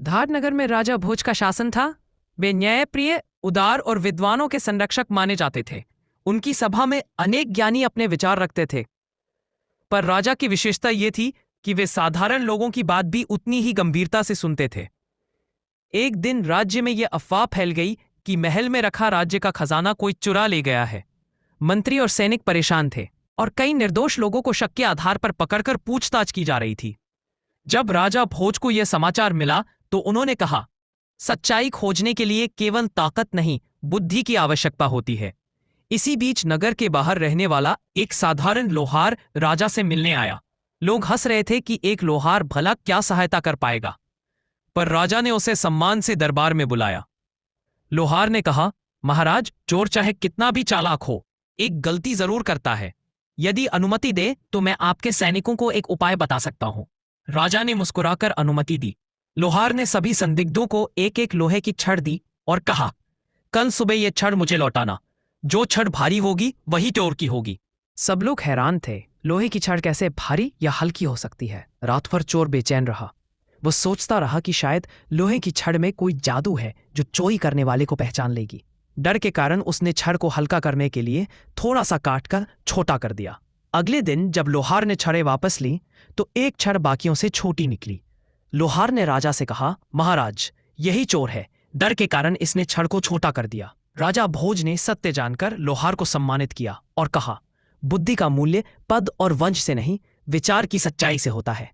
धारनगर में राजा भोज का शासन था। वे न्यायप्रिय, उदार और विद्वानों के संरक्षक माने जाते थे। उनकी सभा में अनेक ज्ञानी अपने विचार रखते थे, पर राजा की विशेषता ये थी कि वे साधारण लोगों की बात भी उतनी ही गंभीरता से सुनते थे। एक दिन राज्य में यह अफवाह फैल गई कि महल में रखा राज्य का खजाना कोई चुरा ले गया है। मंत्री और सैनिक परेशान थे और कई निर्दोष लोगों को शक के आधार पर पकड़कर पूछताछ की जा रही थी। जब राजा भोज को यह समाचार मिला तो उन्होंने कहा, सच्चाई खोजने के लिए केवल ताकत नहीं, बुद्धि की आवश्यकता होती है। इसी बीच नगर के बाहर रहने वाला एक साधारण लोहार राजा से मिलने आया। लोग हंस रहे थे कि एक लोहार भला क्या सहायता कर पाएगा, पर राजा ने उसे सम्मान से दरबार में बुलाया। लोहार ने कहा, महाराज, चोर चाहे कितना भी चालाक हो, एक गलती जरूर करता है। यदि अनुमति दे तो मैं आपके सैनिकों को एक उपाय बता सकता हूं। राजा ने मुस्कुराकर अनुमति दी। लोहार ने सभी संदिग्धों को एक एक लोहे की छड़ दी और कहा, कल सुबह यह छड़ मुझे लौटाना। जो छड़ भारी होगी वही चोर की होगी। सब लोग हैरान थे, लोहे की छड़ कैसे भारी या हल्की हो सकती है। रात भर चोर बेचैन रहा। वो सोचता रहा कि शायद लोहे की छड़ में कोई जादू है जो चोरी करने वाले को पहचान लेगी। डर के कारण उसने छड़ को हल्का करने के लिए थोड़ा सा काटकर छोटा कर दिया। अगले दिन जब लोहार ने छड़ें वापस ली तो एक छड़ बाकियों से छोटी निकली। लोहार ने राजा से कहा, महाराज, यही चोर है। डर के कारण इसने छड़ को छोटा कर दिया। राजा भोज ने सत्य जानकर लोहार को सम्मानित किया और कहा, बुद्धि का मूल्य पद और वंश से नहीं, विचार की सच्चाई से होता है।